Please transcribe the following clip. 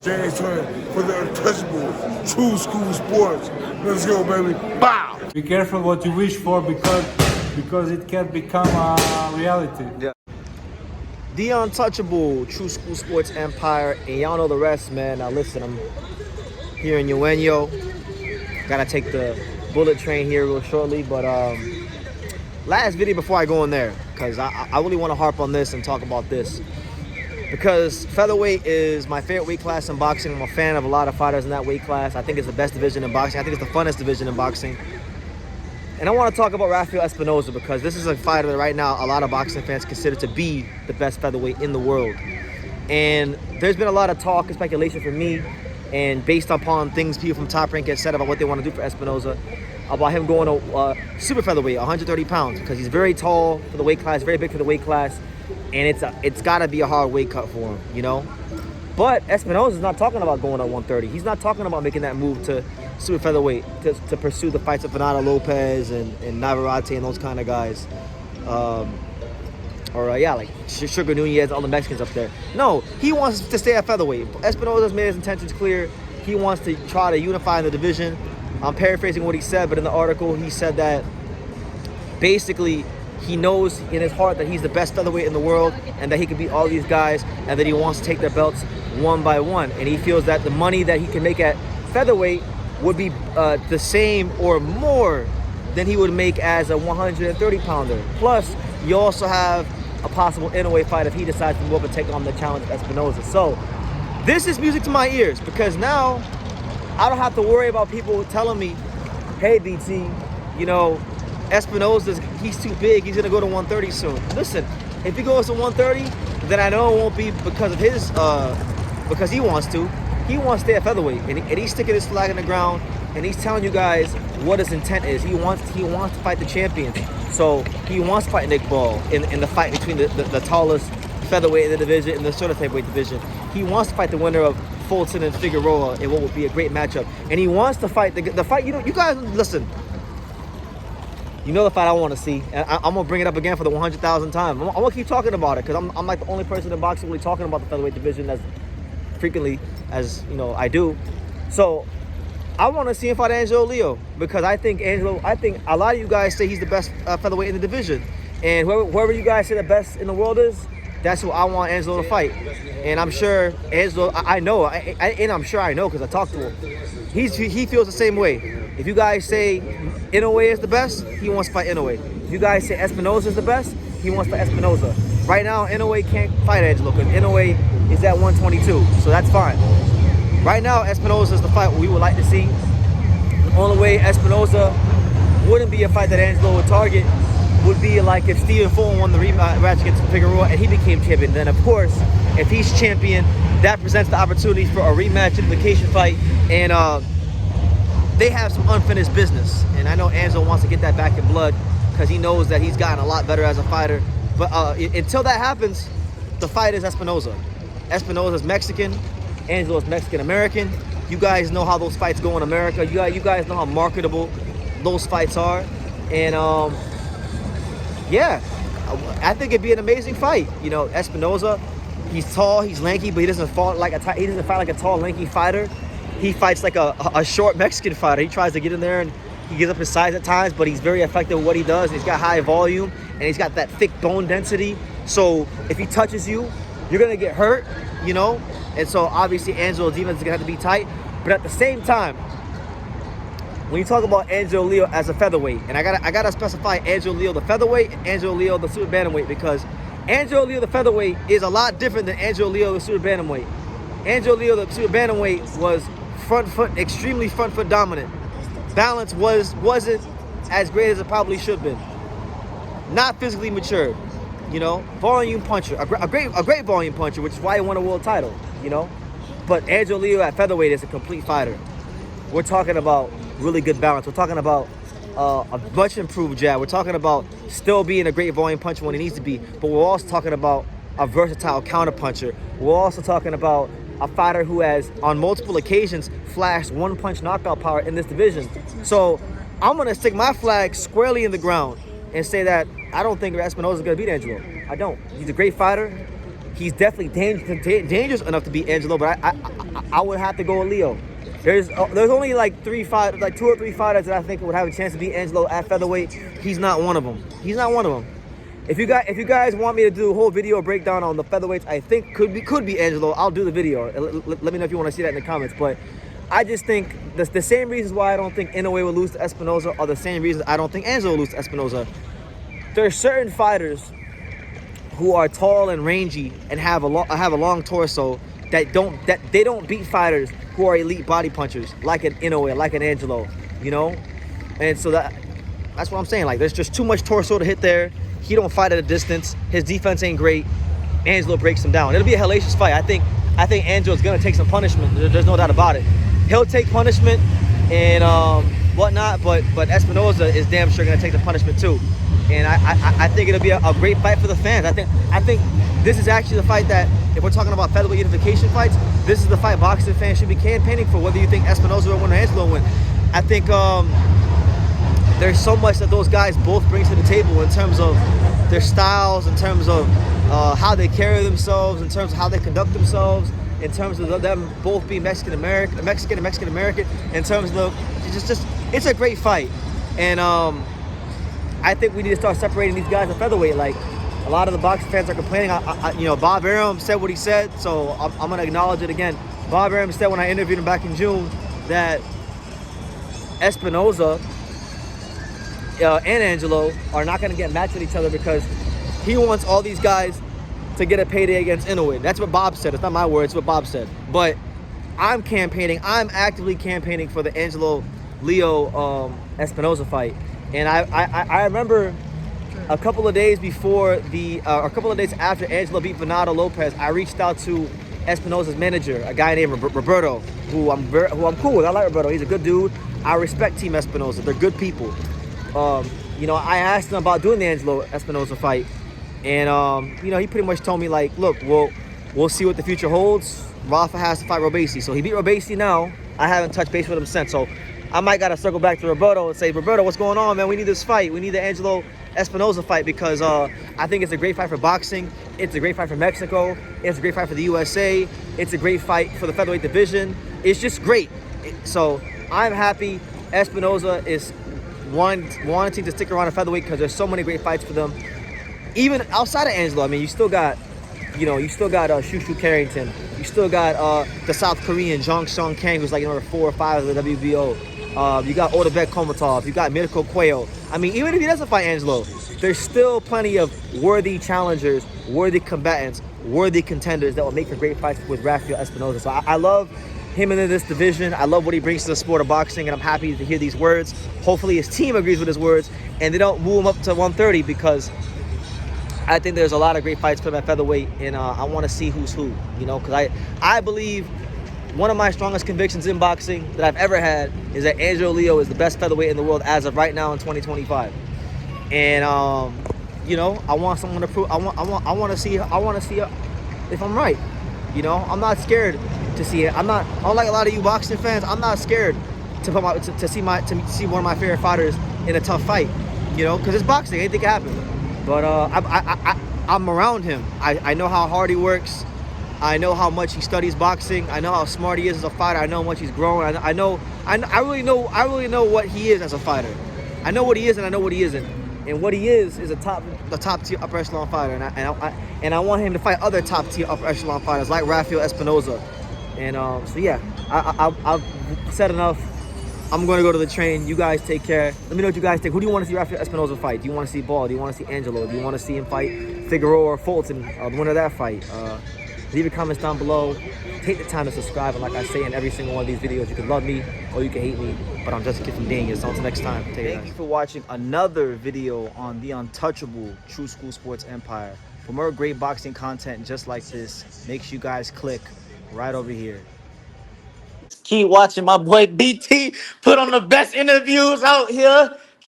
James Twin for the untouchable true school sports. Let's go, baby. Bow! Be careful what you wish for because it can become a reality. Yeah. The untouchable true school sports empire, and y'all know the rest, man. Now listen, I'm here in Eugenio. Gotta take the bullet train here real shortly, but last video before I go in there, because I really want to harp on this and talk about this. Because featherweight is my favorite weight class in boxing. I'm a fan of a lot of fighters in that weight class. I think it's the best division in boxing. I think it's the funnest division in boxing. And I want to talk about Rafael Espinoza because this is a fighter that right now a lot of boxing fans consider to be the best featherweight in the world. And there's been a lot of talk and speculation from me, and based upon things people from Top Rank have said about what they want to do for Espinoza, about him going to super featherweight, 130 pounds, because he's very tall for the weight class, very big for the weight class, and it's got to be a hard weight cut for him, you know? But Espinoza is not talking about going to 130. He's not talking about making that move to super featherweight to pursue the fights of Fernando Lopez and Navarrete and those kind of guys. Like Sugar Nunez, all the Mexicans up there. No, he wants to stay at featherweight. Espinoza's made his intentions clear. He wants to try to unify the division. I'm paraphrasing what he said, but in the article, he said that basically he knows in his heart that he's the best featherweight in the world and that he can beat all these guys and that he wants to take their belts one by one. And he feels that the money that he can make at featherweight would be the same or more than he would make as a 130-pounder. Plus, you also have a possible Inoue fight if he decides to move up and take on the challenge of Espinoza. So, this is music to my ears because now I don't have to worry about people telling me, hey, BT, you know, Espinoza, he's too big, he's gonna go to 130 soon. Listen, if he goes to 130, then I know it won't be because of his, because he wants to. He wants to stay at featherweight, and he's sticking his flag in the ground, and he's telling you guys what his intent is. He wants to fight the champions. So he wants to fight Nick Ball in the fight between the tallest featherweight in the division and the sort of heavyweight division. He wants to fight the winner of Fulton and Figueroa in what would be a great matchup, and he wants to fight the fight. You know, you guys listen. You know the fight I want to see, and I'm gonna bring it up again for the 100,000th time. I'm gonna keep talking about it because I'm like the only person in boxing really talking about the featherweight division as frequently as you know I do. So I want to see him fight Angelo Leo because I think a lot of you guys say he's the best featherweight in the division, and whoever you guys say the best in the world is, that's who I want Angelo to fight. And I'm sure Angelo, I'm sure I know because I talked to him. He feels the same way. If you guys say Inoue is the best, he wants to fight Inoue. If you guys say Espinoza is the best, he wants to fight Espinoza. Right now, Inoue can't fight Angelo because Inoue is at 122, so that's fine. Right now, Espinoza is the fight we would like to see. The only way Espinoza wouldn't be a fight that Angelo would target would be like if Stephen Fulton won the rematch against Figueroa and he became champion. Then, of course, if he's champion, that presents the opportunity for a rematch unification fight, and they have some unfinished business. And I know Angelo wants to get that back in blood because he knows that he's gotten a lot better as a fighter. But until that happens, the fight is Espinoza. Espinoza's Mexican. Angelo's Mexican-American. You guys know how those fights go in America. You guys know how marketable those fights are. And yeah, I think it'd be an amazing fight. You know, Espinoza, he's tall, he's lanky, but he doesn't fight like a tall, lanky fighter. He fights like a short Mexican fighter. He tries to get in there and he gives up his size at times, but he's very effective at what he does. He's got high volume and he's got that thick bone density. So if he touches you, you're gonna get hurt, you know? And so obviously Angelo's defense is gonna have to be tight. But at the same time, when you talk about Angelo Leo as a featherweight, and I gotta specify Angelo Leo the featherweight and Angelo Leo the super bantamweight, because Angelo Leo the featherweight is a lot different than Angelo Leo the super bantamweight. Angelo Leo the super bantamweight was extremely front foot dominant. Balance wasn't as great as it probably should have been. Not physically matured, you know. Volume puncher, a great volume puncher, which is why he won a world title, you know. But Angelo Leo at featherweight is a complete fighter. We're talking about really good balance. We're talking about a much improved jab. We're talking about still being a great volume puncher when he needs to be. But we're also talking about a versatile counter puncher. We're also talking about a fighter who has, on multiple occasions, flashed one-punch knockout power in this division. So I'm going to stick my flag squarely in the ground and say that I don't think Espinoza is going to beat Angelo. I don't. He's a great fighter. He's definitely dangerous enough to beat Angelo, but I would have to go with Leo. There's only like 2 or 3 fighters that I think would have a chance to beat Angelo at featherweight. He's not one of them. He's not one of them. If you guys want me to do a whole video breakdown on the featherweights, I think could be Angelo. I'll do the video. Let me know if you want to see that in the comments. But I just think the same reasons why I don't think Inoue will lose to Espinoza are the same reasons I don't think Angelo will lose to Espinoza. There's certain fighters who are tall and rangy and have a long torso that they don't beat fighters who are elite body punchers like an Inoue, like an Angelo, you know. And so that's what I'm saying. Like, there's just too much torso to hit there. He don't fight at a distance. His defense ain't great. Angelo breaks him down. It'll be a hellacious fight. I think Angelo's gonna take some punishment. There's no doubt about it. He'll take punishment and whatnot, but Espinoza is damn sure gonna take the punishment too. And I think it'll be a great fight for the fans. I think this is actually the fight that, if we're talking about featherweight unification fights, this is the fight boxing fans should be campaigning for, whether you think Espinoza will win or Angelo will win. I think there's so much that those guys both bring to the table in terms of their styles, in terms of how they carry themselves, in terms of how they conduct themselves, in terms of them both being Mexican and Mexican American, in terms of it's a great fight. And I think we need to start separating these guys at featherweight. Like, a lot of the boxing fans are complaining. Bob Arums said what he said, so I'm going to acknowledge it again. Bob Arums said when I interviewed him back in June that Espinoza and Angelo are not going to get matched with each other because he wants all these guys to get a payday against Inoue. That's what Bob said. It's not my words. It's what Bob said. But I'm actively campaigning for the Angelo-Leo Espinoza fight. And I remember a couple of days after Angelo beat Venado Lopez, I reached out to Espinoza's manager, a guy named Roberto, who I'm cool with. I like Roberto. He's a good dude. I respect Team Espinoza. They're good people. I asked him about doing the Angelo Espinoza fight, and he pretty much told me, like, look, we'll see what the future holds. Rafa has to fight Robesi, so he beat Robesi now. I haven't touched base with him since, so I might gotta circle back to Roberto and say, Roberto, what's going on, man? We need this fight. We need the Angelo Espinoza fight because I think it's a great fight for boxing. It's a great fight for Mexico. It's a great fight for the USA. It's a great fight for the featherweight division. It's just great. So I'm happy Espinoza is wanting to stick around at featherweight because there's so many great fights for them. Even outside of Angelo, I mean, you still got Shushu Carrington. You still got the South Korean Jong Sung Kang, who's like number 4 or 5 of the WBO. You got Odebek Komatov. You got Mirko Cuello. I mean, even if he doesn't fight Angelo, there's still plenty of worthy challengers, worthy combatants, worthy contenders that will make for great fights with Rafael Espinoza. So I love him in this division. I love what he brings to the sport of boxing, and I'm happy to hear these words. Hopefully his team agrees with his words, and they don't move him up to 130 because I think there's a lot of great fights for him at featherweight, and I want to see who's who, because I believe one of my strongest convictions in boxing that I've ever had is that Angelo Leo is the best featherweight in the world as of right now in 2025. And I want someone to prove. I want to see if I'm right. I'm not scared to see it. Unlike a lot of you boxing fans, I'm not scared to see one of my favorite fighters in a tough fight. Because it's boxing, anything can happen. But I'm around him. I know how hard he works. I know how much he studies boxing. I know how smart he is as a fighter. I know how much he's grown. I really know what he is as a fighter. I know what he is and I know what he isn't. And what he is a top tier upper echelon fighter. And I want him to fight other top tier upper echelon fighters like Rafael Espinoza. And so yeah, I've said enough. I'm going to go to the train. You guys take care. Let me know what you guys think. Who do you want to see Rafael Espinoza fight? Do you want to see Ball? Do you want to see Angelo? Do you want to see him fight Figueroa or Fulton? The winner of that fight. Leave your comments down below. Take the time to subscribe. And like I say in every single one of these videos, you can love me or you can hate me. But I'm just a kid from Daniel. So until next time, take care. Thank you for watching another video on the untouchable True School Sports Empire. For more great boxing content just like this, make sure you guys click right over here. Keep watching my boy BT put on the best interviews out here.